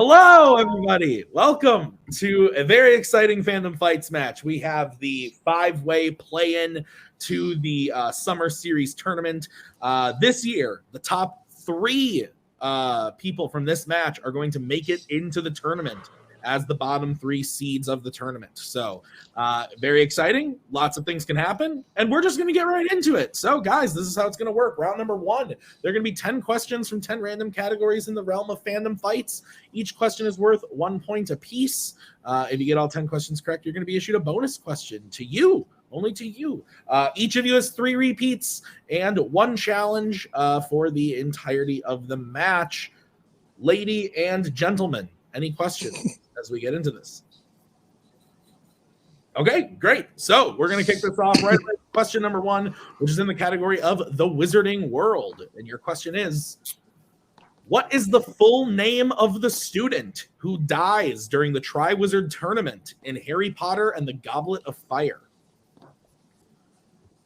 Hello, everybody. Welcome to a very exciting Fandom Fights match. We have the 5-way play-in to the Summer Series tournament. This year, the top 3 people from this match are going to make it into the tournament as the bottom 3 seeds of the tournament. So very exciting. Lots of things can happen, and we're just going to get right into it. So, guys, this is how it's going to work. Round number 1, there are going to be 10 questions from 10 random categories in the realm of fandom fights. Each question is worth 1 point apiece. If you get all 10 questions correct, you're going to be issued a bonus question to you. Only to you. Each of you has 3 repeats and 1 challenge for the entirety of the match. Lady and gentlemen, any questions as we get into this? Okay, great. So we're going to kick this off right away. Question number 1, which is in the category of the Wizarding World. And your question is, what is the full name of the student who dies during the Triwizard Tournament in Harry Potter and the Goblet of Fire?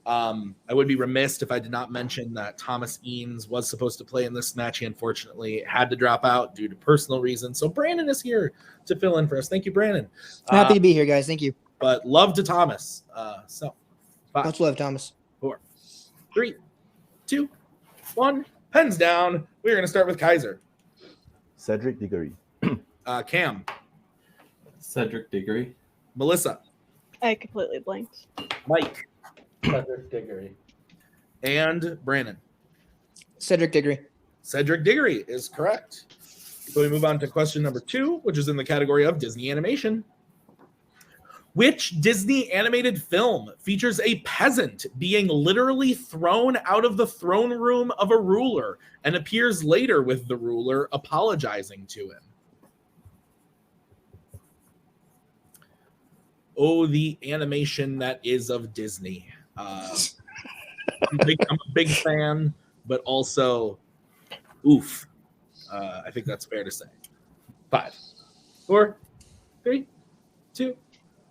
I would be remiss if I did not mention that Thomas Eanes was supposed to play in this match. He unfortunately had to drop out due to personal reasons. So Brandon is here to fill in for us. Thank you, Brandon. Happy to be here, guys. Thank you. But love to Thomas. So 5, much love, Thomas. 4, 3, 2, 1. Pens down. We're going to start with Kaiser. Cedric Diggory. Cam. Cedric Diggory. Melissa. I completely blanked. Mike. Cedric Diggory. And Brandon. Cedric Diggory. Cedric Diggory is correct. So we move on to question number 2, which is in the category of Disney animation. Which Disney animated film features a peasant being literally thrown out of the throne room of a ruler and appears later with the ruler apologizing to him? Oh, the animation that is of Disney. I'm a big fan, but also, oof. I think that's fair to say. 5, 4, 3, 2,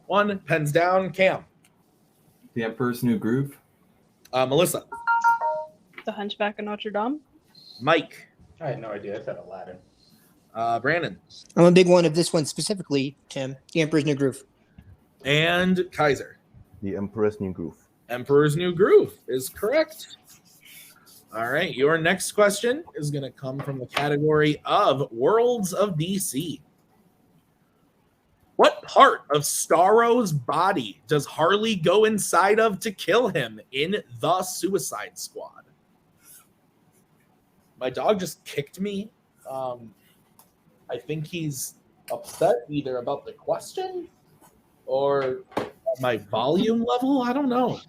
1. Pens down. Cam. The Emperor's New Groove. Melissa. The Hunchback of Notre Dame. Mike. I had no idea. I said Aladdin. Brandon. I'm a big one of this one specifically, Tim. The Emperor's New Groove. And Kaiser. The Emperor's New Groove. Emperor's New Groove is correct. All right, your next question is going to come from the category of Worlds of DC. What part of Starro's body does Harley go inside of to kill him in The Suicide Squad? My dog just kicked me. I think he's upset either about the question or my volume level. I don't know.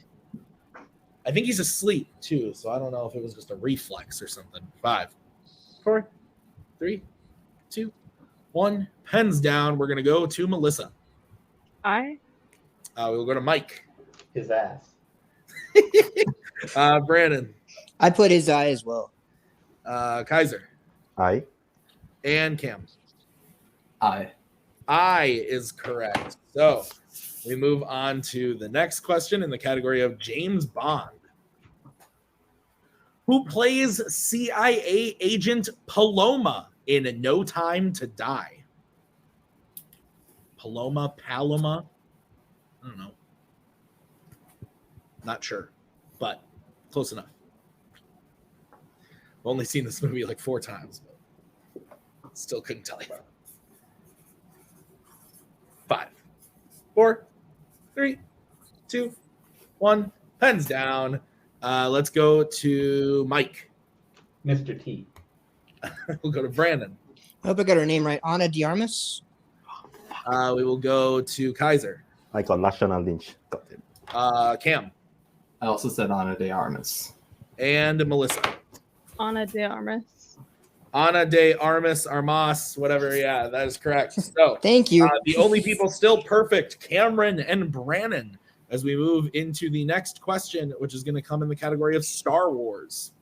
I think he's asleep too, so I don't know if it was just a reflex or something. 5, 4, 3, 2, 1. Pens down. We're gonna go to Melissa. We'll go to Mike. His ass. Brandon. I put his eye as well. Kaiser. I. And Cam. I. I is correct. So we move on to the next question in the category of James Bond. Who plays CIA agent Paloma in No Time to Die? Paloma? I don't know. Not sure, but close enough. I've only seen this movie like 4 times, but still couldn't tell you. 5, 4, 3, 2, 1. Pens down. Let's go to Mike. Mr. T. We'll go to Brandon. I hope I got her name right. Ana de Armas. We will go to Kaiser. I got National Lynch. Got it. Cam. I also said Ana de Armas. And Melissa. Ana de Armas. Ana de Armas, whatever. Yeah, that is correct. So Thank you. the only people still perfect, Cameron and Brannon, as we move into the next question, which is going to come in the category of Star Wars.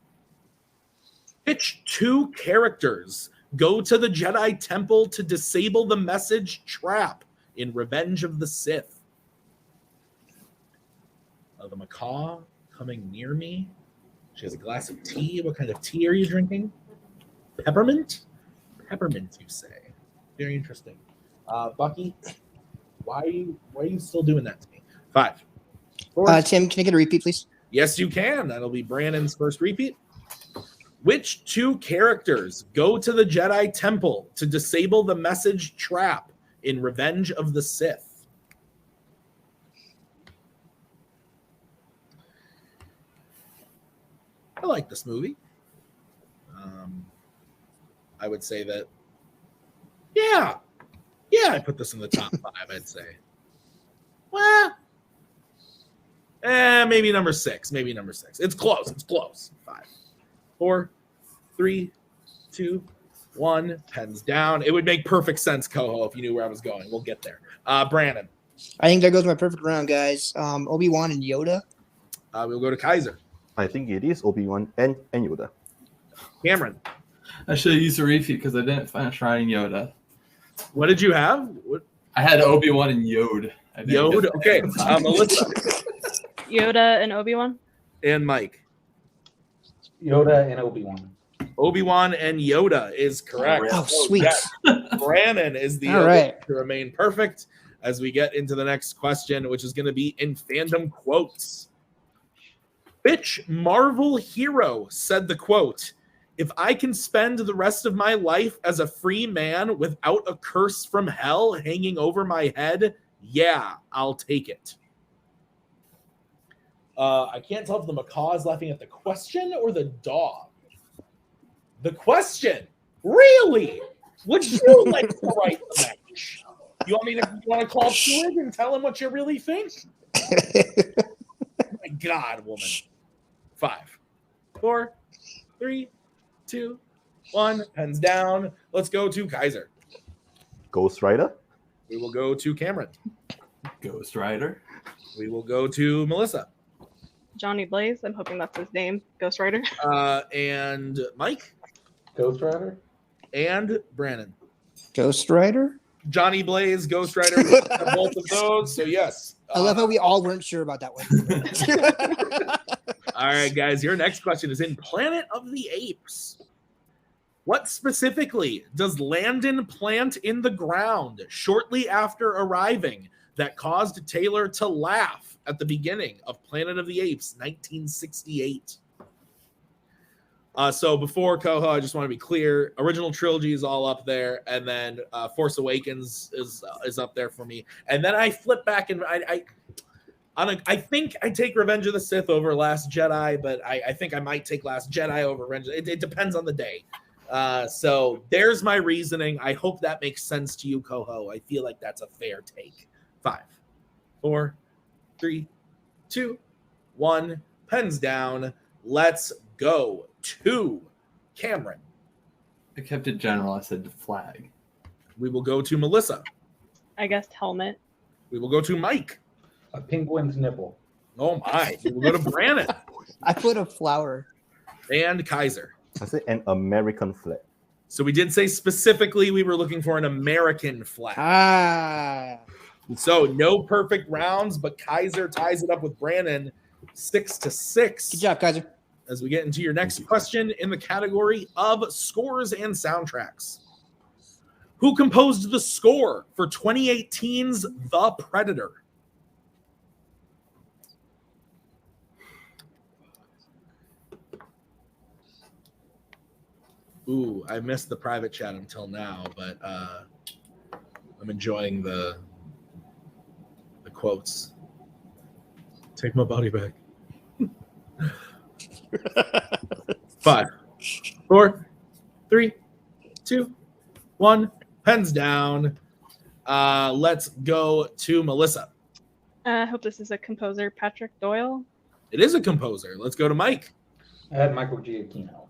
Which 2 characters go to the Jedi Temple to disable the message trap in Revenge of the Sith? The macaw coming near me. She has a glass of tea. What kind of tea are you drinking? Peppermint? Peppermint, you say. Very interesting. Bucky, why are you still doing that to me? 5, 4. Tim, can I get a repeat, please? Yes, you can. That'll be Brandon's first repeat. Which 2 characters go to the Jedi Temple to disable the message trap in Revenge of the Sith? I like this movie. I would say that, yeah, I put this in the top 5, I'd say. Well, maybe number 6. It's close. 5, 4, 3, 2, 1. Pens down. It would make perfect sense, Koho, if you knew where I was going. We'll get there. Brandon. I think that goes my perfect round, guys. Obi-Wan and Yoda. We'll go to Kaiser. I think it is Obi-Wan and Yoda. Cameron. I should have used a repeat because I didn't finish writing Yoda. What did you have? I had Obi-Wan and Yod. Yod? Okay. Melissa. Yoda and Obi-Wan. And Mike. Yoda and Obi-Wan. Obi-Wan and Yoda is correct. Oh, sweet. Yes. Brandon is the All right. to remain perfect as we get into the next question, which is going to be in Fandom Quotes. Which Marvel hero said the quote, "If I can spend the rest of my life as a free man without a curse from hell hanging over my head, yeah, I'll take it." I can't tell if the macaw is laughing at the question or the dog. The question. Really? Would you like to write the match? You want to call Twohig and tell him what you really think? My God, woman. 5, 4, 3, 2, 1. Pens down. Let's go to Kaiser. Ghost Rider. We will go to Cameron. Ghost Rider. We will go to Melissa. Johnny Blaze. I'm hoping that's his name. Ghost Rider. And Mike. Ghost Rider. And Brandon. Ghost Rider? Johnny Blaze, Ghost Rider. Both of those. So, yes. I love how we all weren't sure about that one. All right, guys. Your next question is in Planet of the Apes. What specifically does Landon plant in the ground shortly after arriving that caused Taylor to laugh at the beginning of Planet of the Apes, 1968? So before Koho, I just want to be clear. Original trilogy is all up there, and then Force Awakens is up there for me. And then I flip back, and I think I take Revenge of the Sith over Last Jedi, but I think I might take Last Jedi over Revenge. It depends on the day. So there's my reasoning. I hope that makes sense to you, Koho. I feel like that's a fair take. 5, 4, 3, 2, 1. Pens down. Let's go to Cameron. I kept it general. I said flag. We will go to Melissa. I guessed helmet. We will go to Mike. A penguin's nipple. Oh my. We will go to Brandon I put a flower. and Kaiser. I say an American flag. So we did say specifically we were looking for an American flag. Ah. So no perfect rounds, but Kaiser ties it up with Brandon 6-6. Good job, Kaiser. As we get into your next question in the category of scores and soundtracks. Who composed the score for 2018's The Predator? Ooh, I missed the private chat until now, but I'm enjoying the quotes. Take my body back. 5, 4, 3, 2, 1. Pens down. Let's go to Melissa. I hope this is a composer, Patrick Doyle. It is a composer. Let's go to Mike. I had Michael Giacchino.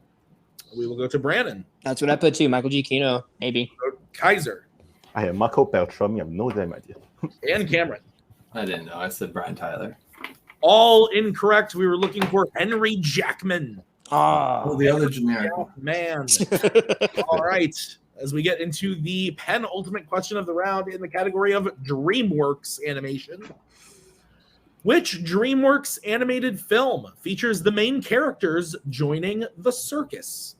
We will go to Brandon. That's what I put too. Michael Giacchino, maybe. Kaiser I have Marco Beltrami. I have no damn idea. and Cameron. I didn't know. I said Brian Tyler. All incorrect. We were looking for Henry Jackman. Ah. The other generic one. Man. All right. As we get into the penultimate question of the round in the category of DreamWorks animation. Which DreamWorks animated film features the main characters joining the circus?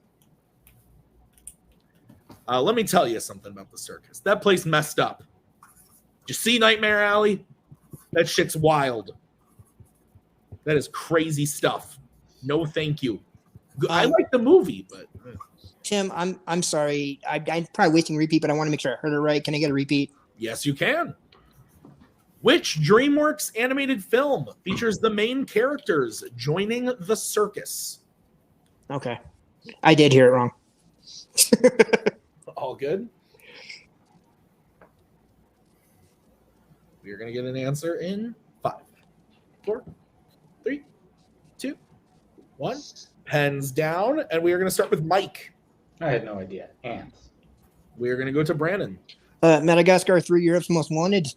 Let me tell you something about the circus. That place messed up. Did you see Nightmare Alley? That shit's wild. That is crazy stuff. No, thank you. I like the movie, but Tim, I'm sorry. I'm probably wasting a repeat, but I want to make sure I heard it right. Can I get a repeat? yes, you can. Which DreamWorks animated film features the main characters joining the circus? Okay. I did hear it wrong. All good. We're going to get an answer in 5, 4, 3, 2, 1. Pens down, and we are going to start with Mike. I had no idea. Ants. We are going to go to Brandon. Madagascar 3, Europe's Most Wanted.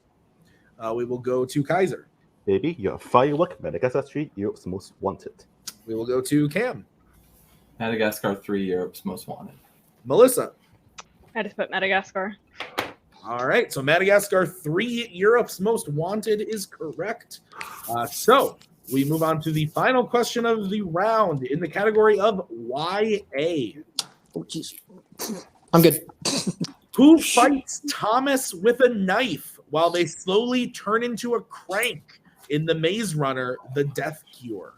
We will go to Kaiser. Baby, you're a firework. Madagascar 3, Europe's Most Wanted. We will go to Cam. Madagascar 3, Europe's Most Wanted. Melissa. I just put Madagascar. All right, so Madagascar 3, Europe's Most Wanted is correct. So we move on to the final question of the round in the category of YA. Oh, jeez. I'm good. Who fights Thomas with a knife while they slowly turn into a crank in The Maze Runner, The Death Cure?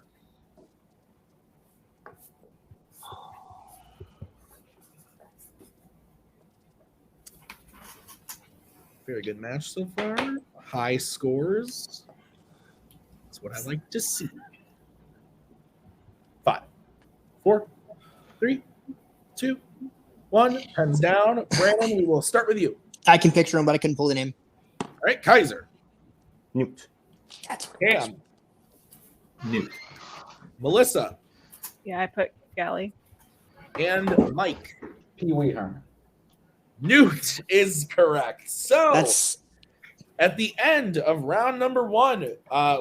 Very good match so far. High scores. That's what I like to see. 5, 4, 3, 2, 1. Pens down. Brandon, we will start with you. I can picture him, but I couldn't pull the name. All right, Kaiser. Newt. Cam. Newt. Melissa. Yeah, I put Galley. And Mike. Pee Wee Herman. Newt is correct. So That's at the end of round number 1,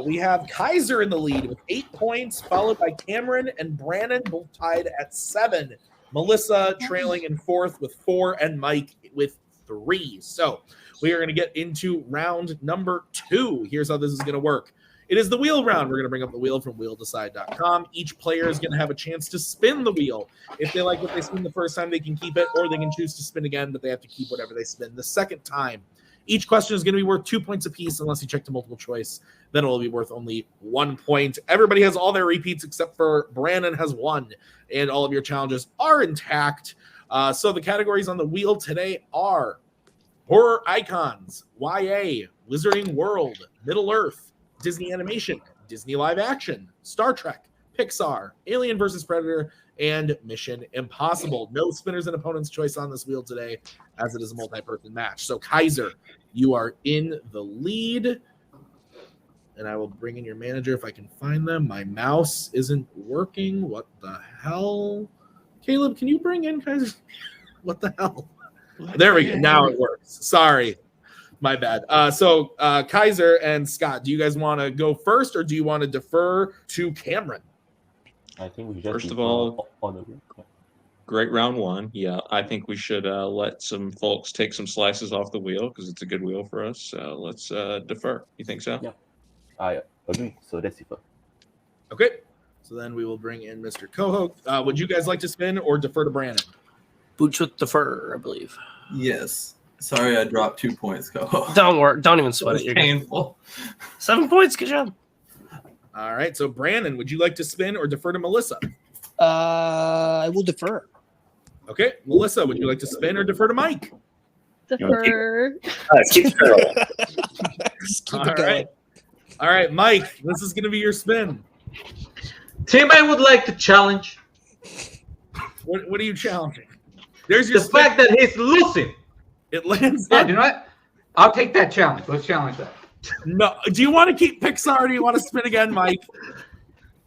we have Kaiser in the lead with 8 points, followed by Cameron and Brandon, both tied at 7. Melissa trailing in 4th with 4, and Mike with 3. So we are going to get into round number 2. Here's how this is going to work. It is the wheel round. We're going to bring up the wheel from wheeldecide.com. Each player is going to have a chance to spin the wheel. If they like what they spin the first time, they can keep it, or they can choose to spin again, but they have to keep whatever they spin the second time. Each question is going to be worth 2 points apiece unless you check the multiple choice. Then it will be worth only 1 point. Everybody has all their repeats except for Brandon has 1, and all of your challenges are intact. So the categories on the wheel today are horror icons, YA, Wizarding World, Middle Earth, Disney Animation, Disney Live Action, Star Trek, Pixar, Alien vs. Predator, and Mission Impossible. No spinners and opponent's choice on this wheel today, as it is a multi-person match. So, Kaiser, you are in the lead. And I will bring in your manager if I can find them. My mouse isn't working. What the hell? Kaleb, can you bring in Kaiser? What the hell? There we go. Now it works. Sorry. My bad. So Kaiser and Scott, do you guys want to go first, or do you want to defer to Cameron? I think we just First of all, great round 1. Yeah, I think we should let some folks take some slices off the wheel because it's a good wheel for us. Let's defer. You think so? Yeah. I agree. So let's defer. Okay. So then we will bring in Mr. Koho. Would you guys like to spin or defer to Brandon? Boots with the fur, I believe. Yes. Sorry, I dropped 2 points. Go. Don't worry. Don't even It sweat was it. You're good. painful. 7 points. Good job. All right. So Brandon, would you like to spin or defer to Melissa? I will defer. Okay. Melissa, would you like to spin or defer to Mike? Defer. Keep it going. Just keep All it going. right. All right, Mike, this is going to be your spin. Tim, I would like to challenge What are you challenging? There's your the spin. fact that he's losing. It lands Yeah, on- do not. I'll take that challenge. Let's challenge that. No. Do you want to keep Pixar or do you want to spin again, Mike?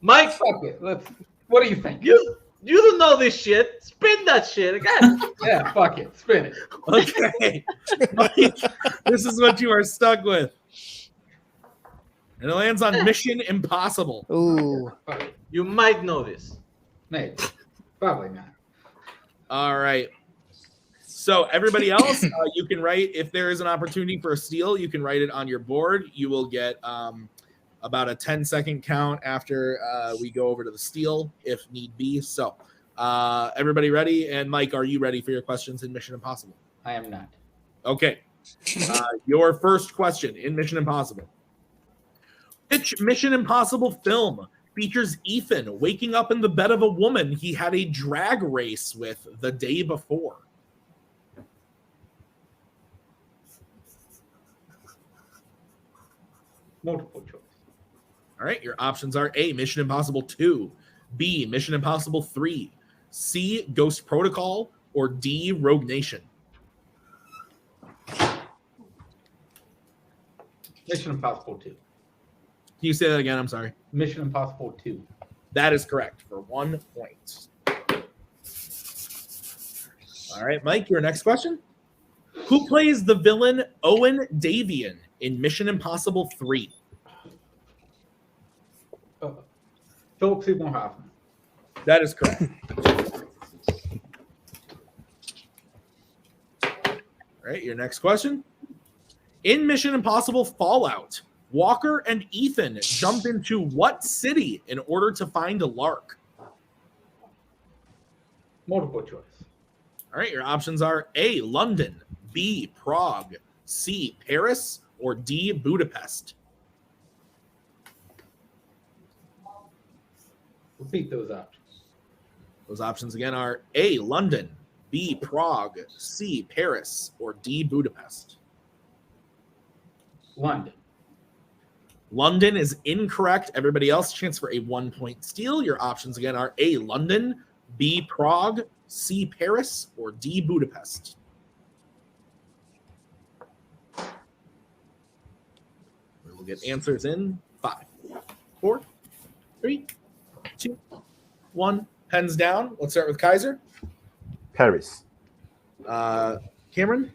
Mike, Fuck it. What do you think? you don't know this shit. Spin that shit again. Yeah, fuck it. Spin it. Okay. Mike, this is what you are stuck with. And it lands on Mission Impossible. Ooh. Fuck it. You might know this. Maybe. Probably not. All right. So everybody else, you can write, if there is an opportunity for a steal, you can write it on your board. You will get about a 10-second count after we go over to the steal, if need be. So Everybody ready? And Mike, are you ready for your questions in Mission Impossible? I am not. Okay. Your first question in Mission Impossible. Which Mission Impossible film features Ethan waking up in the bed of a woman he had a drag race with the day before? Multiple choice. All right, your options are A, Mission Impossible 2, B, Mission Impossible 3, C, Ghost Protocol, or D, Rogue Nation. Mission Impossible 2. Can you say that again? I'm sorry. Mission Impossible 2. That is correct for 1 point. All right, Mike, your next question. Who plays the villain Owen Davian in Mission Impossible 3? Philip Seymour Hoffman. That is correct. All right, your next question. In Mission Impossible Fallout, Walker and Ethan jump into what city in order to find a Lark? Multiple choice. All right, your options are A, London, B, Prague, C, Paris, or D, Budapest. Repeat those options. Those options again are A, London, B, Prague, C, Paris, or D, Budapest. London. London is incorrect. Everybody else, chance for a 1 point steal. Your options again are A, London, B, Prague, C, Paris, or D, Budapest. We will get answers in 5, 4, 3, 2, 1. Pens down. Let's start with Kaiser. Paris. Cameron,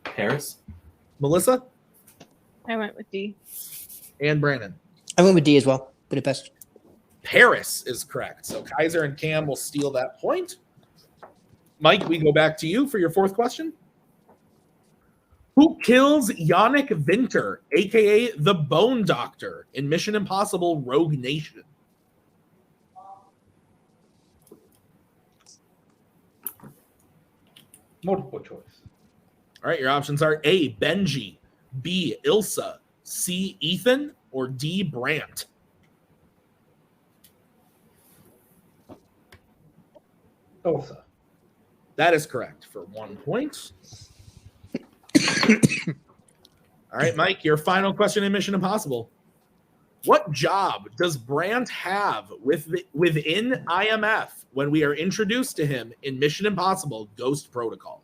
Paris. Melissa, I went with D. and Brandon. I went with D as well. Budapest. Paris is correct. So Kaiser and Cam will steal that point. Mike, we go back to you for your fourth question. Who kills Yannick Vinter, a.k.a. the Bone Doctor, in Mission Impossible Rogue Nation? Multiple choice. All right, your options are A, Benji, B, Ilsa, C, Ethan, or D, Brandt. Elsa. That is correct for 1 point. All right, Mike, your final question in Mission Impossible. What job does Brandt have within IMF when we are introduced to him in Mission Impossible Ghost Protocol?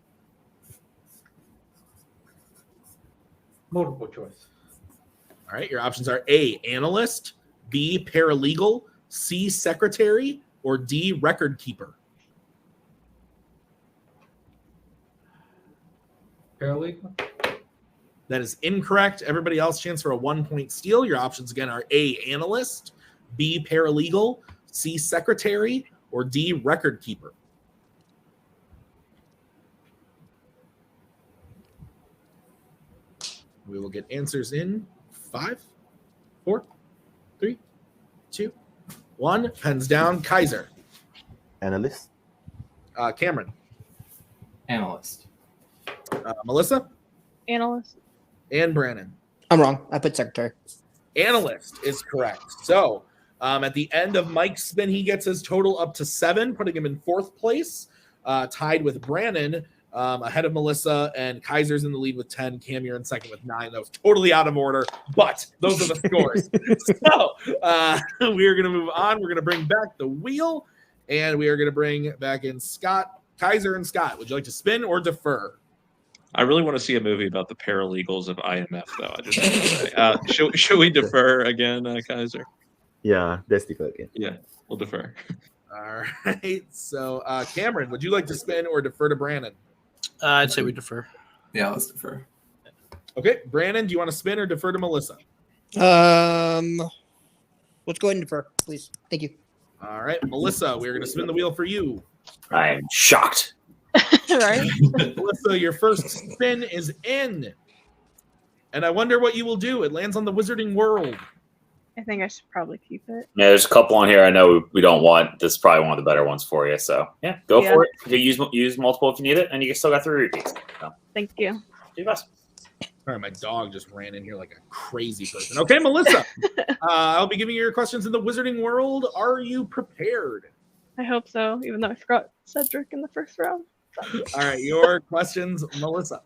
Multiple choice. All right, your options are A, analyst, B, paralegal, C, secretary, or D, record keeper. Paralegal. That is incorrect. Everybody else, chance for a 1 point steal. Your options again are A, analyst, B, paralegal, C, secretary, or D, record keeper. We will get answers in 5, 4, 3, 2, 1. Pens down. Kaiser. Analyst. Cameron. Analyst. Melissa. Analyst. And Brandon. I'm wrong. I put secretary. Analyst is correct. So at the end of Mike's spin, he gets his total up to 7, putting him in 4th place, tied with Brandon, ahead of Melissa, and Kaiser's in the lead with 10. Cam, you're in second with 9. That was totally out of order, but those are the scores. So we are going to move on. We're going to bring back the wheel, and we are going to bring back in Scott. Kaiser and Scott, would you like to spin or defer? I really want to see a movie about the paralegals of IMF, though. I just have to say. Should we defer again, Kaiser? Yeah, let's defer again. Yeah, we'll defer. All right. So, Cameron, would you like to spin or defer to Brandon? I'd say we defer. Yeah, let's defer. Okay, Brandon, do you want to spin or defer to Melissa? Let's go ahead and defer, please. Thank you. All right, Melissa, we're going to spin the wheel for you. I am shocked. Right? Melissa, your first spin is in. And I wonder what you will do. It lands on the Wizarding World. I think I should probably keep it. Yeah, there's a couple on here I know we don't want. This is probably one of the better ones for you. So yeah, go Yeah. for it. You can use multiple if you need it, and you still got 3 repeats. So, Thank you. do your best. All right, my dog just ran in here like a crazy person. Okay, Melissa, I'll be giving you your questions in the Wizarding World. Are you prepared? I hope so, even though I forgot Cedric in the first round. All right, your questions, Melissa.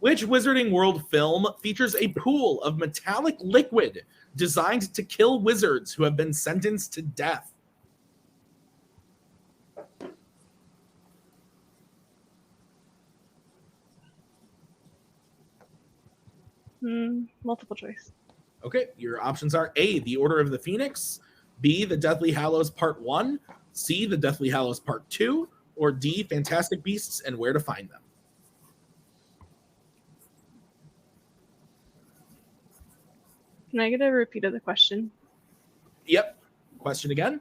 Which Wizarding World film features a pool of metallic liquid designed to kill wizards who have been sentenced to death? Multiple choice. Okay, your options are A, The Order of the Phoenix, B, The Deathly Hallows Part 1, C, The Deathly Hallows Part 2, or D, Fantastic Beasts and Where to Find Them. Can I get a repeat of the question? Yep. Question again.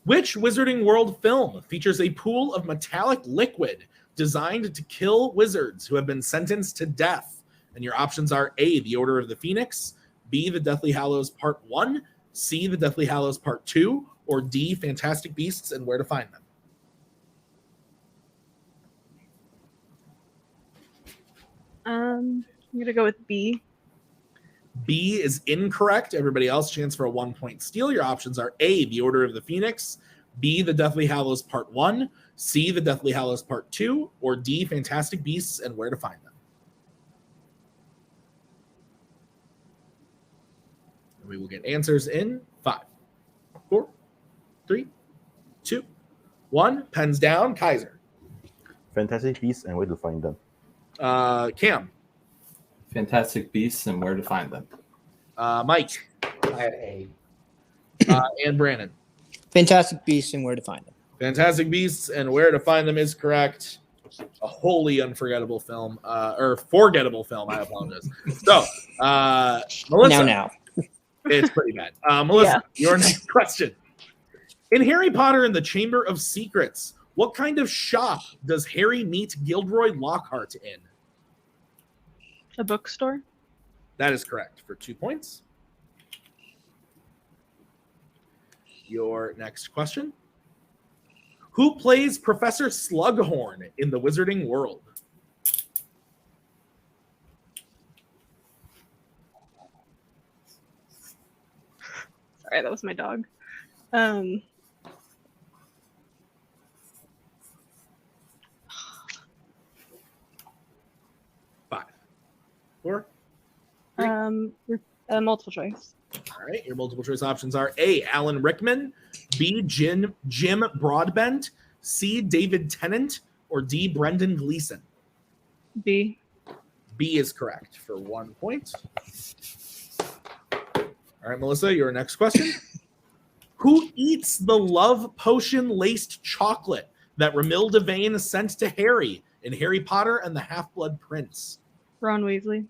Which Wizarding World film features a pool of metallic liquid designed to kill wizards who have been sentenced to death? And your options are A, The Order of the Phoenix, B, The Deathly Hallows Part 1, C, The Deathly Hallows Part 2, or D, Fantastic Beasts and Where to Find Them. I'm gonna go with B. B is incorrect. Everybody else, chance for a 1-point steal. Your options are A, The Order of the Phoenix, B, The Deathly Hallows Part 1, C, The Deathly Hallows Part 2, or D, Fantastic Beasts and Where to Find Them. We will get answers in 5, 4, 3, 2, 1. Pens down. Kaiser. Fantastic Beasts and Where to Find Them. Cam. Fantastic Beasts and Where to Find Them. Mike. I had A. And Brandon. Fantastic Beasts and Where to Find Them. Fantastic Beasts and Where to Find Them is correct. A wholly unforgettable film, or forgettable film. I apologize. So, Melissa. Now. It's pretty bad. Melissa, Yeah. your next question. In Harry Potter and the Chamber of Secrets, what kind of shop does Harry meet Gilderoy Lockhart in? A bookstore. That is correct for 2 points. Your next question. Who plays Professor Slughorn in the Wizarding World? Sorry, that was my dog. 5, 4. Multiple choice. All right, your multiple choice options are A, Alan Rickman, B, Jim Broadbent, C, David Tennant, or D, Brendan Gleeson. B. B is correct for 1 point. All right, Melissa, your next question. Who eats the love potion laced chocolate that Romilda Vane sent to Harry in Harry Potter and the Half-Blood Prince? Ron Weasley.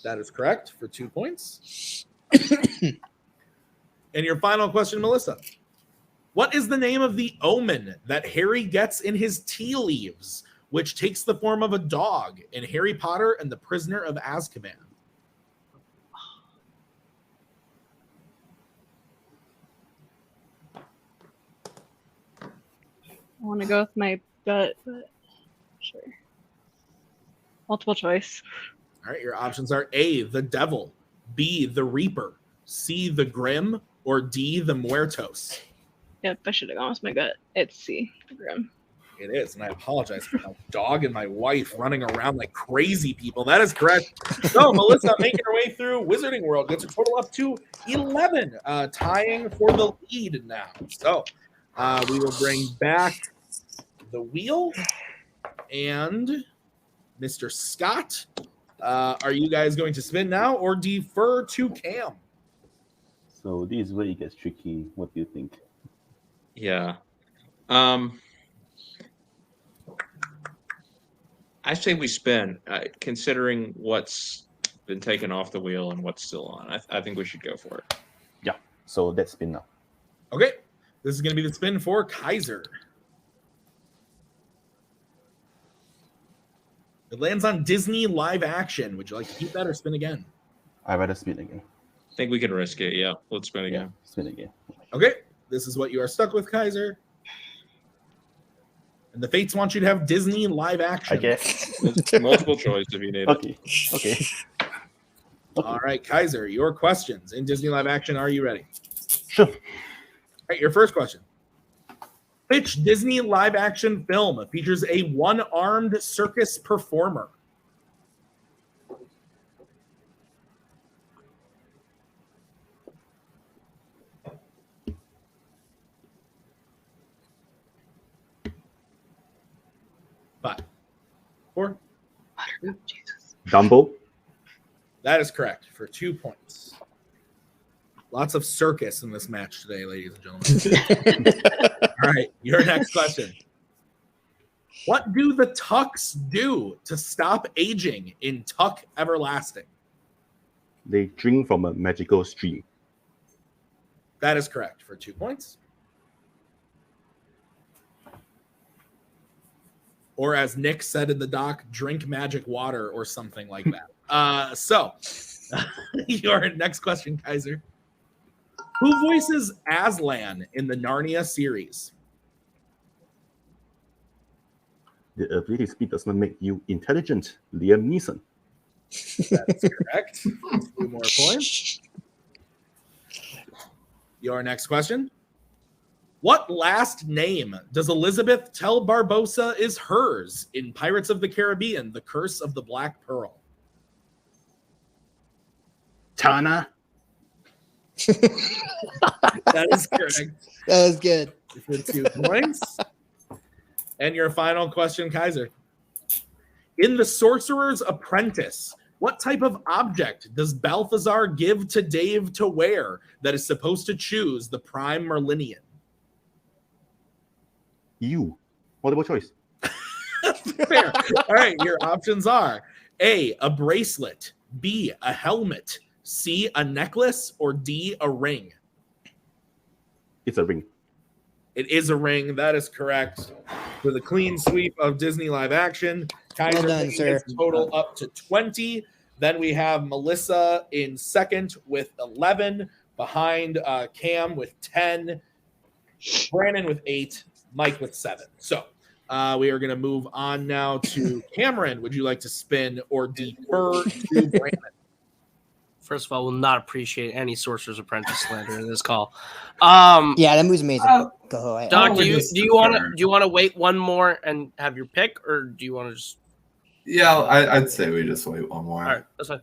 That is correct for 2 points. And your final question, Melissa. What is the name of the omen that Harry gets in his tea leaves, which takes the form of a dog in Harry Potter and the Prisoner of Azkaban? I want to go with my gut, but sure. Multiple choice. All right, your options are A, the Devil, B, the Reaper, C, the Grim, or D, the Muertos. Yep, I should have gone with my gut. It's C. Grim. It is, and I apologize for my dog and my wife running around like crazy people. That is correct. So, Melissa making her way through Wizarding World gets a total up to 11, tying for the lead now. So, we will bring back the wheel, and Mr. Scott, are you guys going to spin now or defer to Cam? So this is where it gets tricky. What do you think? Yeah. I say we spin, considering what's been taken off the wheel and what's still on. I think we should go for it. Yeah. So let's spin now. Okay, this is going to be the spin for Kaiser. It lands on Disney live action. Would you like to keep that or spin again? I'd rather spin again. I think we can risk it. Yeah, let's spin again. Spin again. Okay, this is what you are stuck with, Kaiser. And the Fates want you to have Disney live action. I guess. It's multiple choice if you need it. Okay. Okay. All right, Kaiser, your questions in Disney live action. Are you ready? Sure. All right, your first question. Which Disney live action film features a one-armed circus performer? Five, four. Dumbo. That is correct for 2 points. Lots of circus in this match today, ladies and gentlemen. All right, your next question. What do the Tucks do to stop aging in Tuck Everlasting? They drink from a magical stream. That is correct for 2 points. Or as Nick said in the doc, drink magic water or something like that. So, your next question, Kaiser. Who voices Aslan in the Narnia series? The ability to speak does not make you intelligent. Liam Neeson. That's correct. 2 more points. Your next question. What last name does Elizabeth tell Barbossa is hers in Pirates of the Caribbean, The Curse of the Black Pearl? Tana. That is correct. That was good. For 2 points. And your final question, Kaiser. In The Sorcerer's Apprentice, what type of object does Balthazar give to Dave to wear that is supposed to choose the Prime Merlinian? You. Multiple choice. Fair. All right, your options are A, a bracelet, B, a helmet, C, a necklace, or D, a ring. It's a ring. It is a ring. That is correct. For the clean sweep of Disney live action, Kaiser Well done, sir. total up to 20. Then we have Melissa in second with 11, behind Cam with 10, Brandon with 8, Mike with 7. So we are going to move on now to Cameron. Would you like to spin or defer to Brandon? First of all, will not appreciate any Sorcerer's Apprentice slander in this call. Yeah, that movie's amazing. Koho, Doc, do you want to wait one more and have your pick, or do you want to just? Yeah, I'd say we just wait one more. All right, that's fine.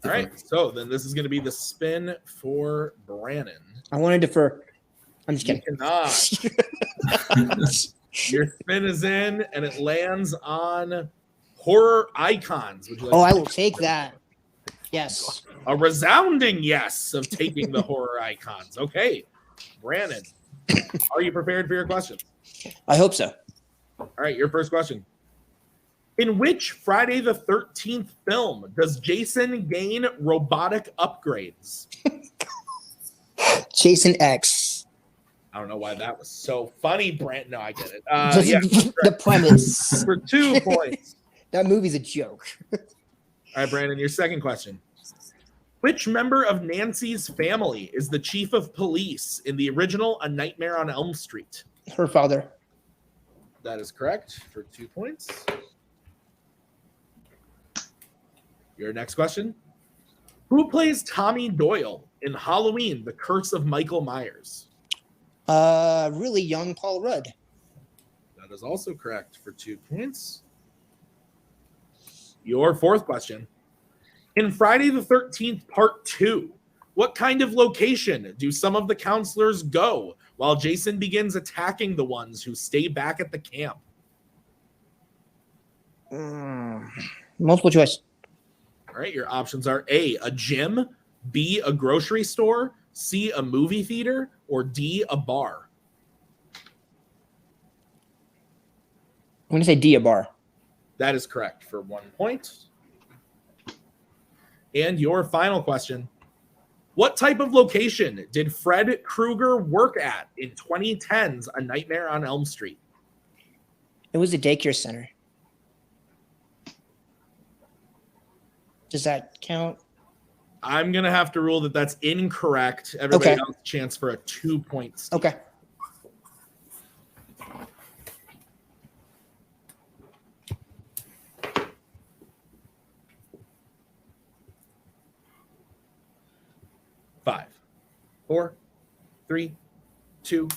All right, so then this is going to be the spin for Brandon. I want to defer. I'm just kidding. You cannot. Your spin is in, and it lands on horror icons. Would you like I will take that. Yes. A resounding yes of taking the horror icons. Okay, Brandon, are you prepared for your question? I hope so. All right, your first question. In which Friday the 13th film does Jason gain robotic upgrades? Jason X. I don't know why that was so funny, Brandon. No, I get it. The premise. For 2 points. That movie's a joke. All right, Brandon, your second question. Which member of Nancy's family is the chief of police in the original A Nightmare on Elm Street? Her father. That is correct for 2 points. Your next question. Who plays Tommy Doyle in Halloween, The Curse of Michael Myers? Really young Paul Rudd. That is also correct for 2 points. Your fourth question. In Friday the 13th, Part 2, what kind of location do some of the counselors go while Jason begins attacking the ones who stay back at the camp? Multiple choice. All right, your options are A, a gym, B, a grocery store, C, a movie theater, or D, a bar. I'm going to say D, a bar. That is correct for 1 point. And your final question. What type of location did Fred Krueger work at in 2010's A Nightmare on Elm Street? It was a daycare center. Does that count? I'm going to have to rule that that's incorrect. Everybody Okay. else a chance for a 2-point steal. Okay. Five, 4, 3, 2,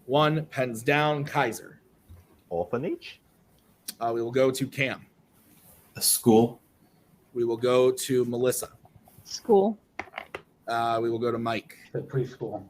1. Pens down. Kaiser. Orphanage? We will go to Cam. A school. We will go to Melissa. School. We will go to Mike. The preschool.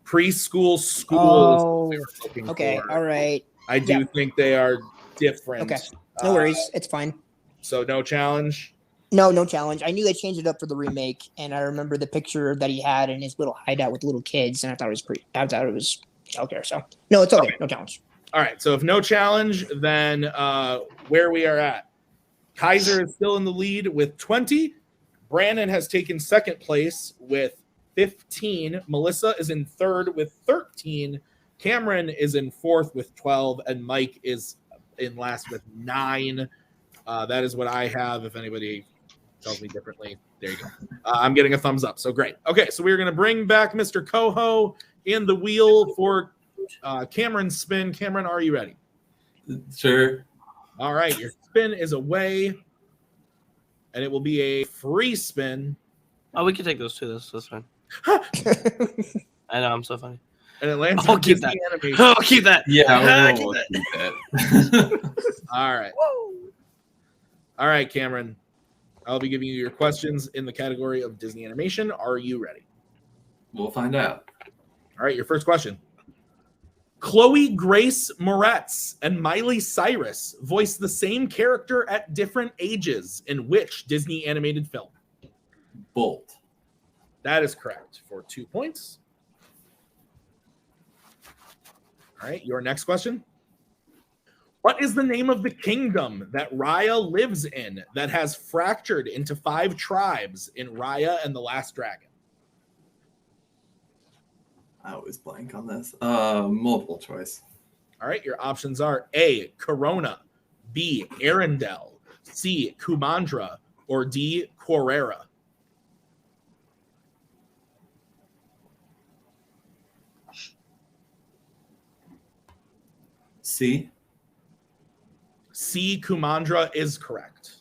Preschool school. Oh, we were looking okay. for. All right. I do think they are different. Okay. No worries. It's fine. So no challenge. No challenge. I knew they changed it up for the remake, and I remember the picture that he had in his little hideout with little kids, and I thought it was childcare. So no, it's okay. No challenge. All right. So if no challenge, then where we are at. Kaiser is still in the lead with 20. Brandon has taken second place with 15. Melissa is in third with 13. Cameron is in fourth with 12. And Mike is in last with 9. That is what I have. If anybody tells me differently, there you go. I'm getting a thumbs up. So great. Okay. So we're going to bring back Mr. Koho in the wheel for Cameron's spin. Cameron, are you ready? Sure. All right, your spin is away, and it will be a free spin. Oh, we can take those two. That's fine. I know, I'm so funny. And it lands I'll on keep Disney that. Animation. I'll keep that. Yeah, Keep we'll that. keep that. All right. All right, Cameron. I'll be giving you your questions in the category of Disney Animation. Are you ready? We'll find out. All right, your first question. Chloe Grace Moretz and Miley Cyrus voice the same character at different ages in which Disney animated film? Bolt. That is correct for 2 points. All right, your next question. What is the name of the kingdom that Raya lives in that has fractured into 5 tribes in Raya and the Last Dragon? I always blank on this. Multiple choice. All right, your options are A, Corona, B, Arendelle, C, Kumandra, or D, Corera. C. C, Kumandra is correct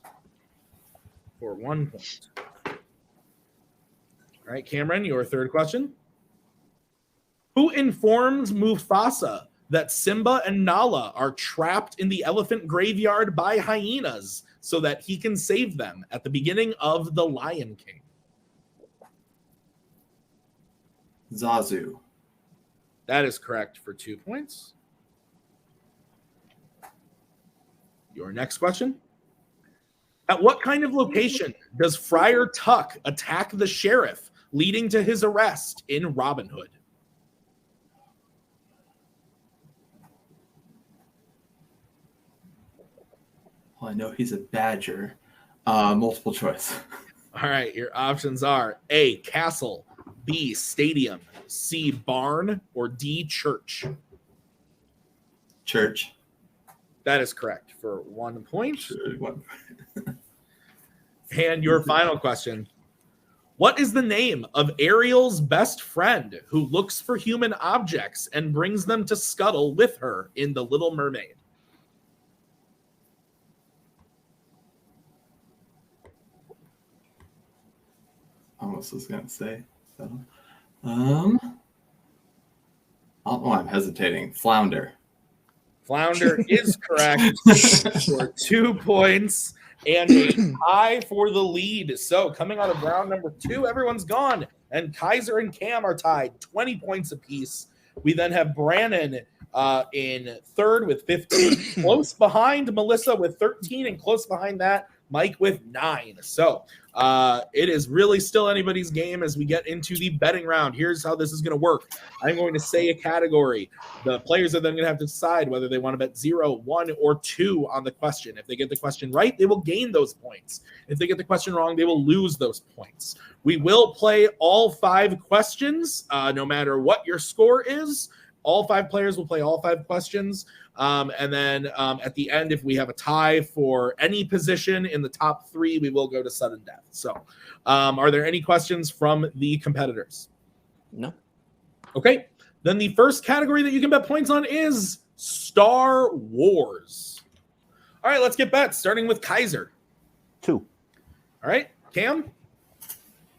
for 1 point. All right, Cameron, your third question. Who informs Mufasa that Simba and Nala are trapped in the elephant graveyard by hyenas so that he can save them at the beginning of The Lion King? Zazu. That is correct for 2 points. Your next question. At what kind of location does Friar Tuck attack the sheriff, leading to his arrest in Robin Hood? Well, I know he's a badger. Multiple choice. All right, your options are A, castle, B, stadium, C, barn, or D, church. Church. That is correct for 1 point. One. And your final question. What is the name of Ariel's best friend who looks for human objects and brings them to Scuttle with her in The Little Mermaid? Almost was gonna say. So. I don't know why I'm hesitating. Flounder. Flounder is correct for 2 points and a tie for the lead. So coming out of round number 2, everyone's gone. And Kaiser and Cam are tied, 20 points apiece. We then have Brannon in third with 15, close behind Melissa with 13, and close behind that, Mike with 9. So it is really still anybody's game as we get into the betting round. Here's how this is going to work. I'm going to say a category. The players are then going to have to decide whether they want to bet 0, 1, or 2 on the question. If they get the question right, they will gain those points. If they get the question wrong, they will lose those points. We will play all 5 questions, no matter what your score is. all 5 players will play all 5 questions. And then at the end, if we have a tie for any position in the top 3, we will go to sudden death. So are there any questions from the competitors? No. Okay. Then the first category that you can bet points on is Star Wars. All right, let's get bets, starting with Kaiser. 2. All right, Cam?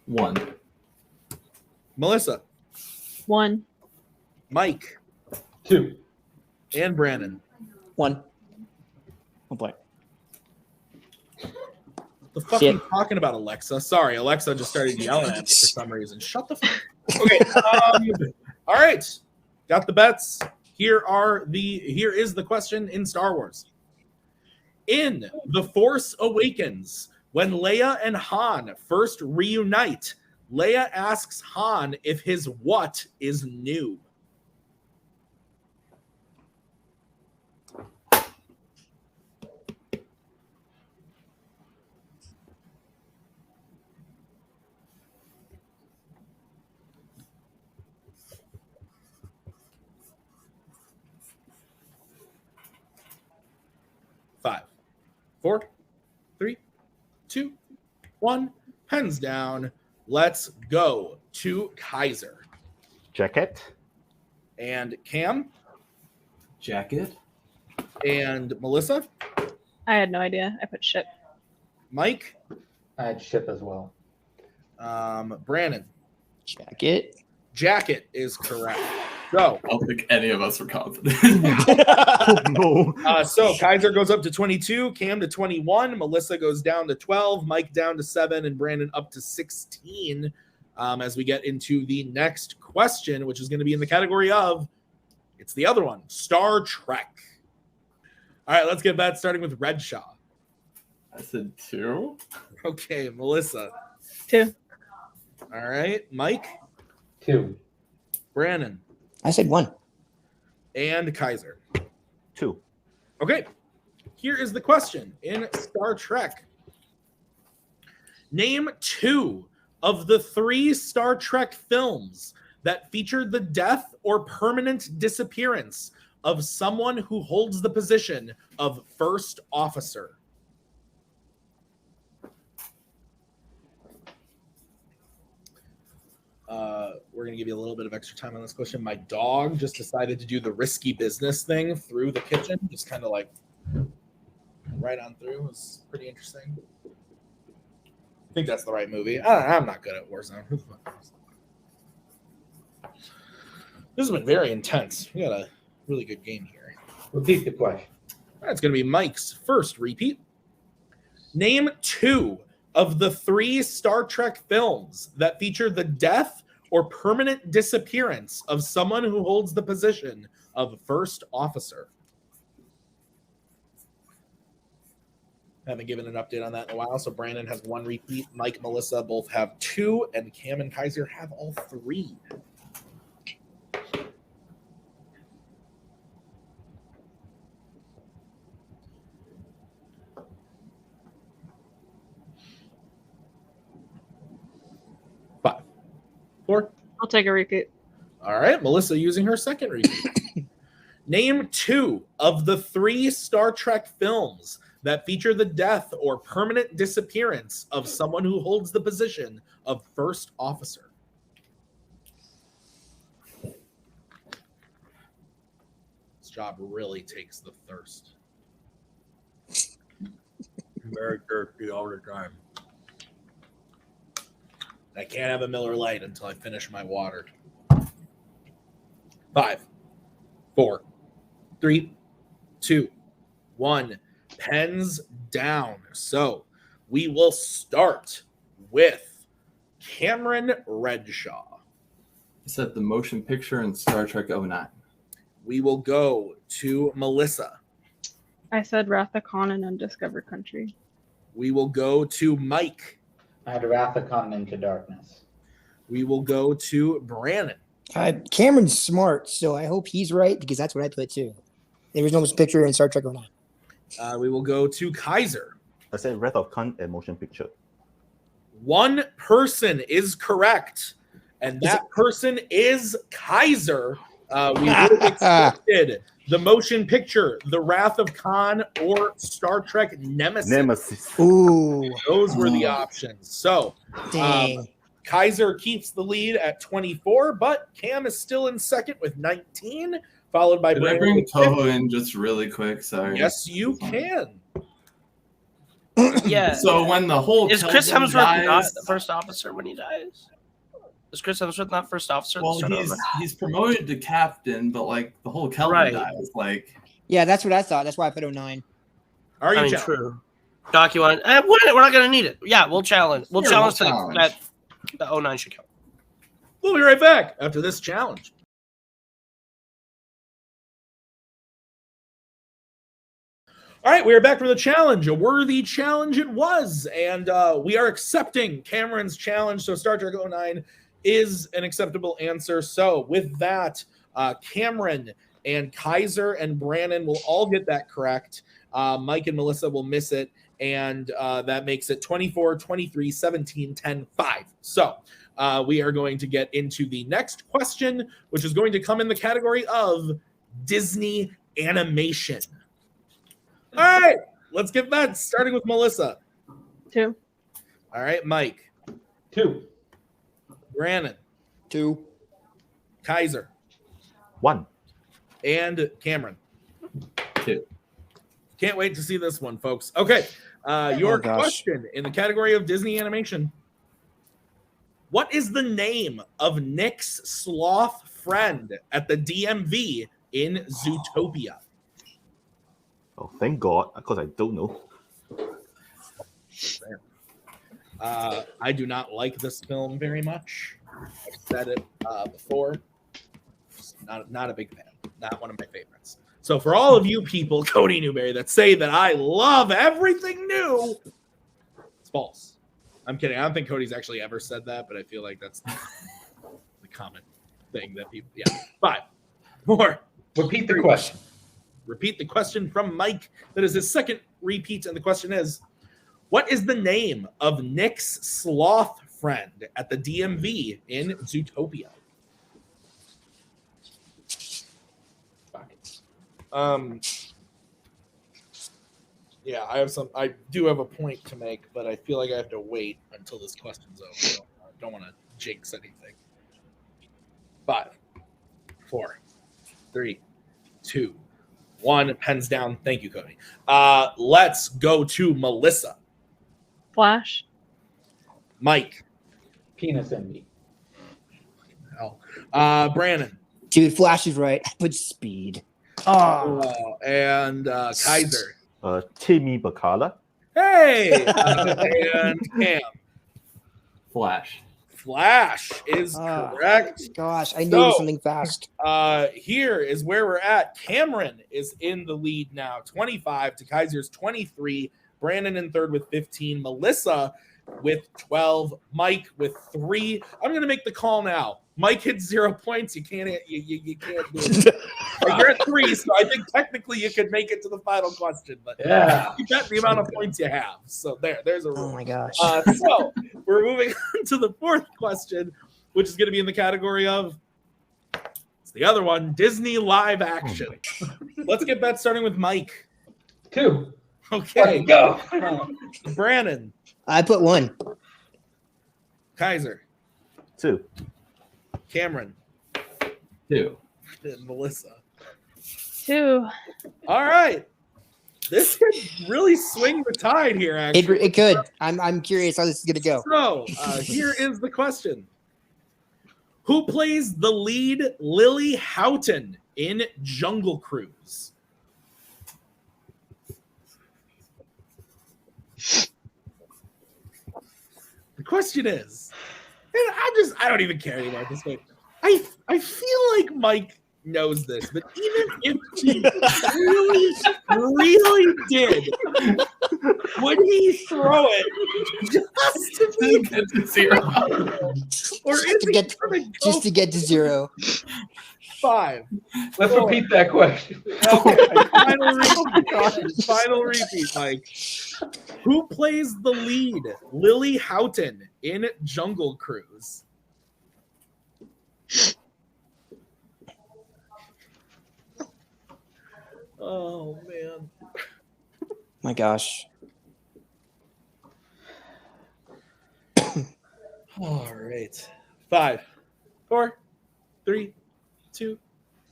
1. Melissa? 1. Mike? 2. And Brandon? 1. 1 point. The fuck are you talking about, Alexa? Sorry, Alexa just started yelling at me for some reason. Shut the fuck. Okay. All right. Got the bets. Here is the question in Star Wars. In The Force Awakens, when Leia and Han first reunite, Leia asks Han if his what is new. Five, 4, 3, 2, 1. Pens down. Let's go to Kaiser. Jacket. And Cam. Jacket. And Melissa. I had no idea. I put ship. Mike. I had ship as well. Brandon. Jacket. Jacket is correct. So I don't think any of us were confident. No. So Kaiser goes up to 22, Cam to 21, Melissa goes down to 12, Mike down to 7, and Brandon up to 16 as we get into the next question, which is going to be in the category of, it's the other one, Star Trek. All right, let's get that starting with Redshaw. I said 2. Okay, Melissa. 2. All right, Mike. 2. Brandon. I said 1. And Kaiser. 2. Okay, here is the question in Star Trek. Name 2 of the 3 Star Trek films that featured the death or permanent disappearance of someone who holds the position of first officer. We're going to give you a little bit of extra time on this question. My dog just decided to do the risky business thing through the kitchen, just kind of like right on through. It was pretty interesting. I think that's the right movie. I'm not good at Warzone. This has been very intense. We got a really good game here. Repeat the question. That's going to be Mike's first repeat. Name 2 of the 3 Star Trek films that feature the death or permanent disappearance of someone who holds the position of first officer. I haven't given an update on that in a while, so Brandon has 1 repeat. Mike, Melissa both have 2, and Cam and Kaiser have all 3. Five, 4. I'll take a repeat. All right, Melissa using her second repeat. Name 2 of the 3 Star Trek films that feature the death or permanent disappearance of someone who holds the position of first officer. This job really takes the thirst. Very thirsty all the time. I can't have a Miller Lite until I finish my water. 5, 4, 3, 2, 1. Pens down. So we will start with Cameron Redshaw. I said the motion picture in Star Trek 09. We will go to Melissa. I said Wrath of Khan and Undiscovered Country. We will go to Mike. I had Wrath of Khan Into Darkness. We will go to Brandon. Cameron's smart, so I hope he's right because that's what I put too. There was no picture in Star Trek 09. We will go to Kaiser. I said Wrath of Khan and motion picture. 1 person is correct, and that person is Kaiser We would have accepted the motion picture, The Wrath of Khan, or Star Trek Nemesis. Ooh, Those were the options. So, dang. Kaiser keeps the lead at 24, but Cam is still in second with 19, followed by Could I Brandon bring with Koho 50. in just really quick? Sorry. Yes, you can. Yeah. So when the whole Is Chris Kelvin Hemsworth not dies- the first officer when he dies? Is Chris Hemsworth not first officer? at the Well, start of he's promoted to captain, but like the whole Kelvin Right. dies. Like, Yeah, that's what I thought. That's why I put 09. Are you I mean, challenged? true. Doc, you want? We're not going to need it. Yeah, we'll challenge. We'll Sure, challenge we'll to challenge. that. The 09 should count. We'll be right back after this challenge. All right, we are back from the challenge. A worthy challenge it was, and we are accepting Cameron's challenge. So Star Trek 09 is an acceptable answer. So with that, Cameron and Kaiser and Brandon will all get that correct. Mike and Melissa will miss it, and that makes it 24, 23, 17, 10, 5. So we are going to get into the next question, which is going to come in the category of Disney animation. All right, let's get that starting with Melissa. 2. All right, Mike. 2. Brandon. 2. Kaiser. 1. And Cameron. 2. Can't wait to see this one, folks. Okay, your gosh. question in the category of Disney animation. What is the name of Nick's sloth friend at the DMV in Zootopia? Oh, thank God, because I don't know. I do not like this film very much. I've said it before. Not a big fan. Not one of my favorites. So for all of you people, Cody Newberry, that say that I love everything new, it's false. I'm kidding. I don't think Cody's actually ever said that, but I feel like that's the common thing that people. Yeah. 5. 4. Repeat the question. Repeat the question from Mike. That is his second repeat, and the question is, what is the name of Nick's sloth friend at the DMV in Zootopia? Yeah, I do have a point to make, but I feel like I have to wait until this question's over. So I don't want to jinx anything. 5, 4, 3, 2, 1. Pens down. Thank you, Cody. Let's go to Melissa. Flash. Mike. Penis envy. Hell. Brandon. Dude, Flash is right. I put speed. Oh. And Kaiser. Timmy Brzakala. Hey! And Cam. Flash. Flash is correct. Gosh, I knew it was something fast. Here is where we're at. Cameron is in the lead now, 25 to Kaiser's 23. Brandon in third with 15. Melissa with 12. Mike with 3. I'm going to make the call now. Mike hits 0 points. You can't do it. You're at 3, so I think technically you could make it to the final question. But yeah, you bet the amount of points you have. So there's a rule. Oh my gosh. So we're moving on to the fourth question, which is going to be in the category of, it's the other one, Disney live action. Let's get that starting with Mike. 2. Okay. Go. Brandon. I put 1. Kaiser. 2. Cameron. 2. And Melissa. 2. All right. This could really swing the tide here, actually. It could. I'm curious how this is gonna go. So here is the question. Who plays the lead Lily Houghton in Jungle Cruise? The question is, and I don't even care anymore at this point. I feel like Mike knows this, but even if he really did, would he throw it just to Get to 0. or is he gonna go Just to get to 0. 5? Let's repeat that question. Final repeat, Mike. Who plays the lead Lily Houghton in Jungle Cruise? Oh man. My gosh. All right. 5, 4, 3, 2,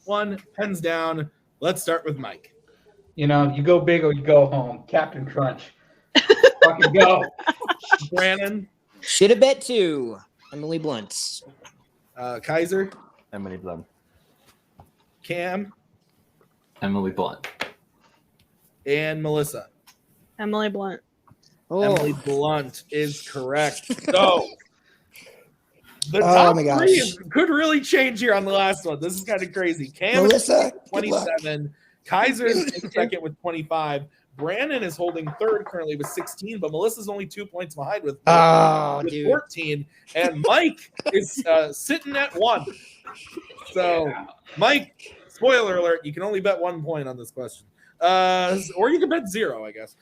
1. Pens down. Let's start with Mike. You know, you go big or you go home. Captain Crunch. Fucking go. Brandon. Should have bet 2. Emily Blunt. Kaiser. Emily Blunt. Cam. Emily Blunt. And Melissa. Emily Blunt. Oh, Emily Blunt is correct. So the Oh top my gosh. 3 could really change here on the last one. This is kind of crazy. Cam Melissa, is good luck. 27. Kaiser is in second with 25. Brandon is holding third currently with 16, but Melissa's only 2 points behind with, Oh, with dude. 14. And Mike is sitting at 1. So, Mike, spoiler alert, you can only bet 1 point on this question. Or you can bet 0, I guess.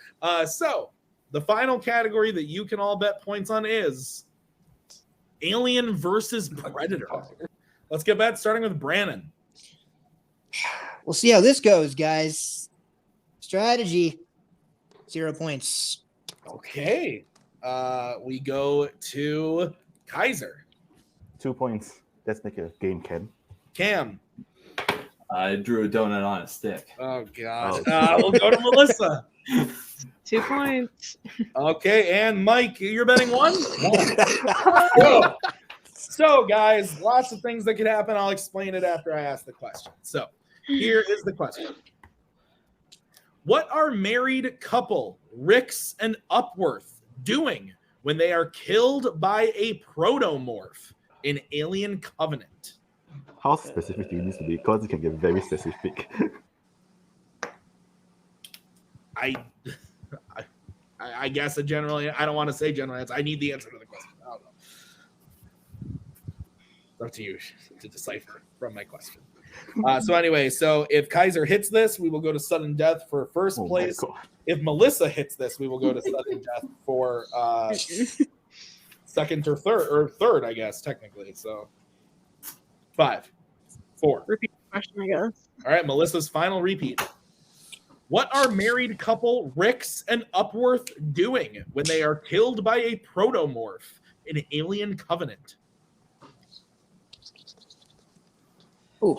So, the final category that you can all bet points on is Alien versus Predator. Let's get back starting with Brandon. We'll see how this goes, guys. Strategy. 0 points. Okay. We go to Kaiser. 2 points. Let's make a game, Ken. Cam. I drew a donut on a stick. Oh, God. We'll go to Melissa. 2 points. Okay, and Mike, you're betting 1? Go. So, guys, lots of things that could happen. I'll explain it after I ask the question. So, here is the question. What are married couple Rix and Upworth doing when they are killed by a protomorph in Alien Covenant? How specific do you need to be? Because it can get very specific. I guess a generally, I don't want to say general answer. I need the answer to the question. I don't know. It's up to you to decipher from my question. So anyway, so if Kaiser hits this, we will go to sudden death for first place. If Melissa hits this, we will go to sudden death for second or third, I guess, technically. So 5, 4. Repeat the question, I guess. All right, Melissa's final repeat. What are married couple Rix and Upworth doing when they are killed by a protomorph in Alien Covenant? Ooh.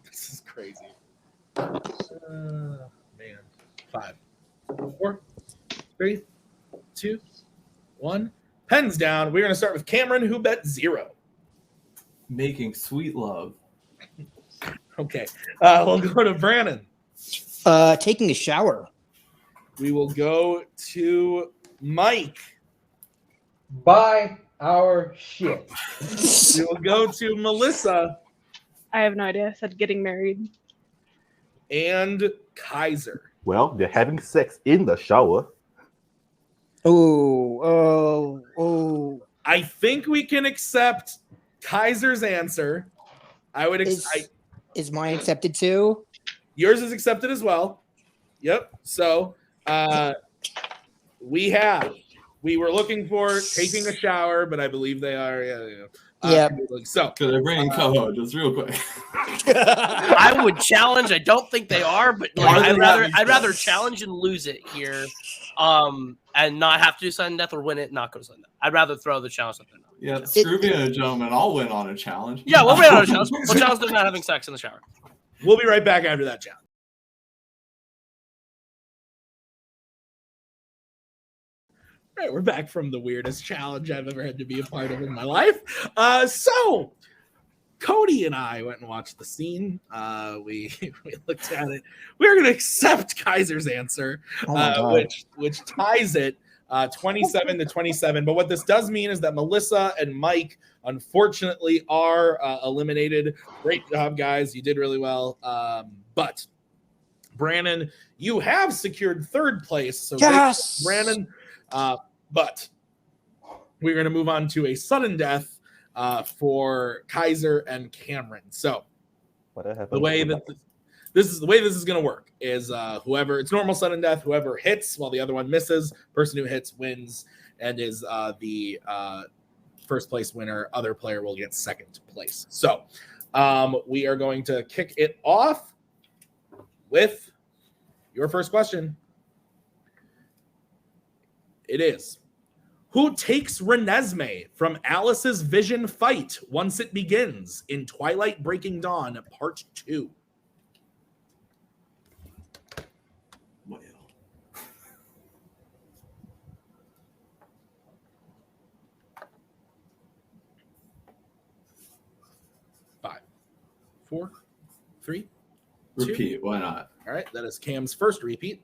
This is crazy. Man. 5, 4, 3, 2, 1. Pens down. We're going to start with Cameron, who bet 0. Making sweet love. Okay. We'll go to Brandon. Taking a shower. We will go to Mike. Buy our shit. We will go to Melissa. I have no idea. I said getting married. And Kaiser. Well, they're having sex in the shower. Oh. I think we can accept Kaiser's answer. I would Is mine accepted too? Yours is accepted as well. Yep. So we were looking for taking a shower, but I believe they are. Yeah. So they're bringing Koho just real quick. I would challenge. I don't think they are, but like, I'd rather challenge and lose it here, and not have to do sudden death or win it and not go to sudden death. I'd rather throw the challenge. Yeah, screw being a gentleman. I'll win on a challenge. Yeah, we'll win on a challenge. We'll challenge them not having sex in the shower. We'll be right back after that challenge. All right, we're back from the weirdest challenge I've ever had to be a part of in my life. So Cody and I went and watched the scene. We looked at it. We're going to accept Kaiser's answer, which ties it 27-27. But what this does mean is that Melissa and Mike, unfortunately, are eliminated. Great job, guys. You did really well. But Brandon, you have secured third place. So yes, Brandon. But we're going to move on to a sudden death for Kaiser and Cameron. So the way this is the way this is going to work is whoever, it's normal sudden death, whoever hits while the other one misses, person who hits wins and is the first place winner. Other player will get second place. So we are going to kick it off with your first question. It is, who takes Renesmee from Alice's vision fight once it begins in Twilight Breaking Dawn Part 2? Well. 5, 4, 3, 2. Repeat, why not? All right, that is Cam's first repeat.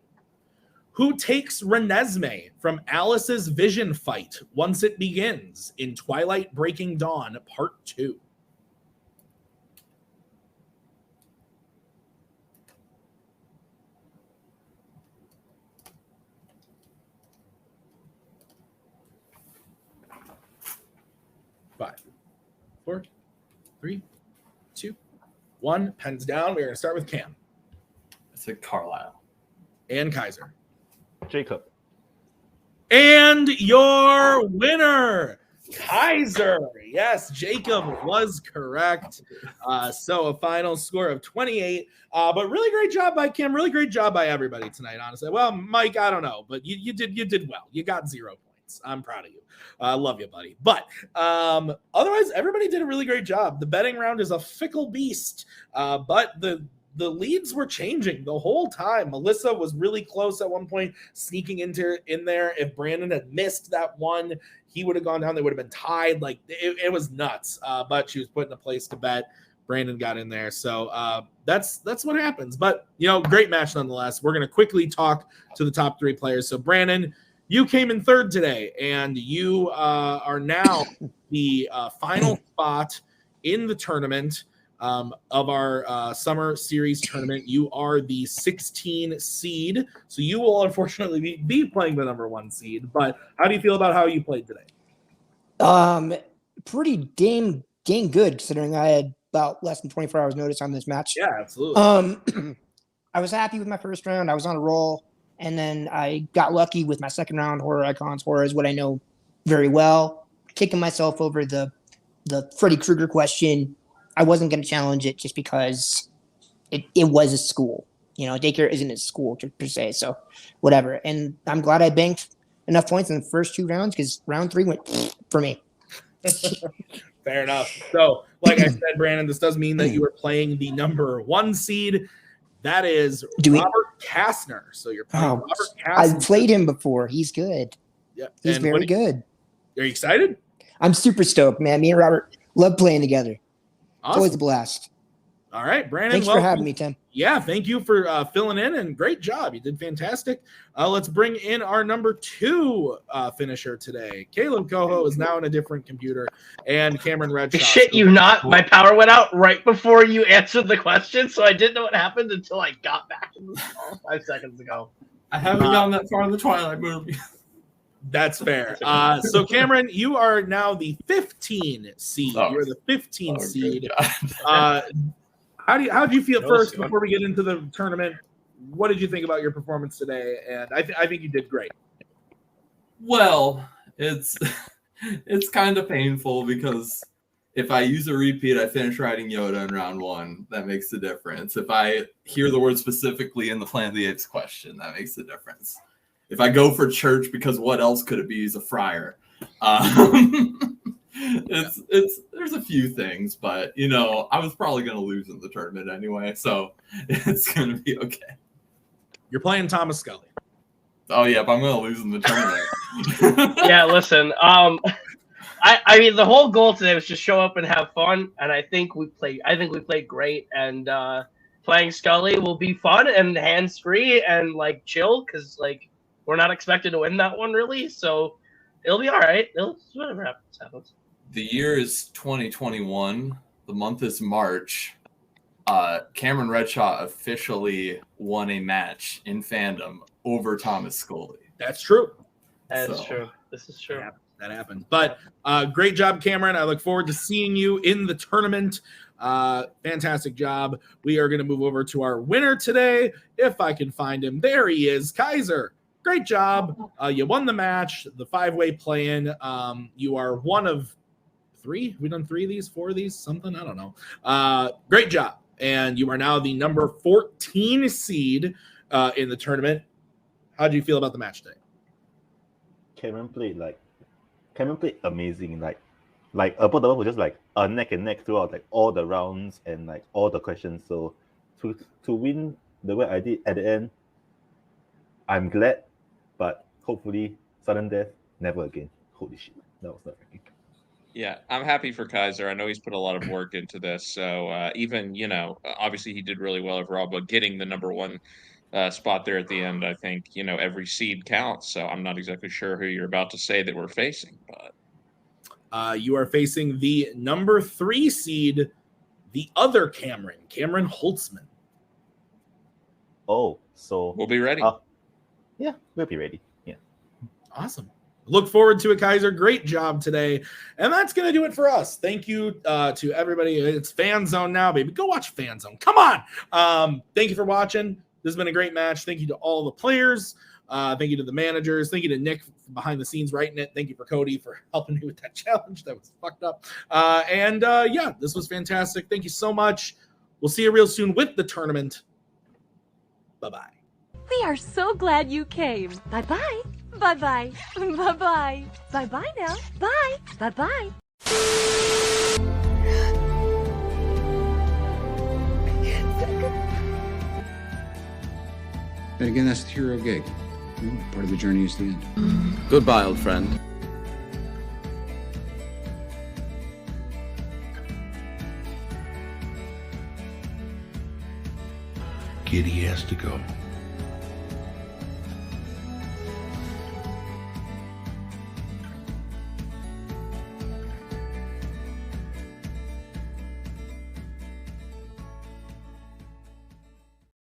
Who takes Renesmee from Alice's vision fight once it begins in Twilight Breaking Dawn Part 2? Five, 4, 3, 2, 1. Pens down. We're going to start with Cam. I said Carlisle. And Kaiser. Jacob. And your winner, Kaiser. Yes, Jacob was correct. So a final score of 28. But really great job by Kim. Really great job by everybody tonight, honestly. Well, Mike, I don't know, but you did well. You got 0 points. I'm proud of you. Love you, buddy. But otherwise, everybody did a really great job. The betting round is a fickle beast, but the leads were changing the whole time. Melissa was really close at one point, sneaking in there. If Brandon had missed that one, he would have gone down. They would have been tied. Like it was nuts. But she was put in a place to bet. Brandon got in there. So that's what happens. But, great match nonetheless. We're going to quickly talk to the top 3 players. So, Brandon, you came in third today, and you are now the final spot in the tournament. Of our summer series tournament. You are the 16 seed, so you will unfortunately be playing the number 1 seed. But how do you feel about how you played today? Pretty dang good, considering I had about less than 24 hours notice on this match. Yeah, absolutely. I was happy with my first round. I was on a roll, and then I got lucky with my second round. Horror icons. Horror is what I know very well. Kicking myself over the Freddy Krueger question. I wasn't going to challenge it just because it was a school. Daycare isn't a school per se, so whatever. And I'm glad I banked enough points in the first 2 rounds because round 3 went for me. Fair enough. So, like I said, Brandon, this does mean that you are playing the number 1 seed. That is Robert Kastner. So you're playing Robert Kastner. I've played him before. He's good. Yeah, he's very good. Are you excited? I'm super stoked, man. Me and Robert love playing together. Awesome. It's always a blast. All right, Brandon. Thanks for having me, Tim. Yeah, thank you for filling in, and great job. You did fantastic. Let's bring in our number 2 finisher today. Kaleb Koho is now in a different computer, and Cameron Redshaw. Shit you not. My power went out right before you answered the question, so I didn't know what happened until I got back in the call 5 seconds ago. I haven't gone that far in the Twilight movie. That's fair. So, Cameron, you are now the 15 seed. You're the 15 seed. How do you feel first before we get into the tournament? What did you think about your performance today? And I think you did great. Well, it's kind of painful because if I use a repeat, I finish writing Yoda in round 1. That makes the difference. If I hear the word specifically in the Planet of the Apes question, that makes the difference. If I go for church because what else could it be? He's a friar. There's a few things, but I was probably going to lose in the tournament anyway, so it's going to be okay. You're playing Thomas Scully. Oh yeah, but I'm going to lose in the tournament. Yeah, listen. I mean, the whole goal today was just show up and have fun, and I think we played great. And playing Scully will be fun and hands free and chill because we're not expected to win that one really, so it'll be all right. Whatever happens. The year is 2021. The month is March. Cameron Redshaw officially won a match in Fandom over Thomas Scully. That's true. That's true. This is true. Yeah, that happened. But great job, Cameron. I look forward to seeing you in the tournament. Fantastic job. We are going to move over to our winner today. If I can find him. There he is, Kaiser. Great job. You won the match, the 5-way play-in. You are one of 3. Have we done 3 of these, 4 of these, something? I don't know. Great job. And you are now the number 14 seed in the tournament. How do you feel about the match today? Cameron played amazing. Like Above the World was just like a neck and neck throughout like all the rounds and like all the questions. So to win the way I did at the end, I'm glad, but hopefully sudden death never again. Holy shit, that was not working. Yeah, I'm happy for Kaiser. I know he's put a lot of work into this. So even, you know, obviously he did really well overall, but getting the number 1 spot there at the end, I think, you know, every seed counts. So I'm not exactly sure who you're about to say that we're facing, but you are facing the number 3 seed, the other Cameron Holtzman. Oh, so we'll be ready. Yeah, we'll be ready. Yeah. Awesome. Look forward to it, Kaiser. Great job today. And that's going to do it for us. Thank you to everybody. It's FanZone now, baby. Go watch FanZone. Come on. Thank you for watching. This has been a great match. Thank you to all the players. Thank you to the managers. Thank you to Nick behind the scenes writing it. Thank you for Cody for helping me with that challenge. That was fucked up. Yeah, this was fantastic. Thank you so much. We'll see you real soon with the tournament. Bye-bye. We are so glad you came. Bye-bye. Bye-bye. Bye-bye. Bye-bye now. Bye. Bye-bye. And again, that's the hero gig. Part of the journey is the end. Goodbye, old friend. Kitty has to go.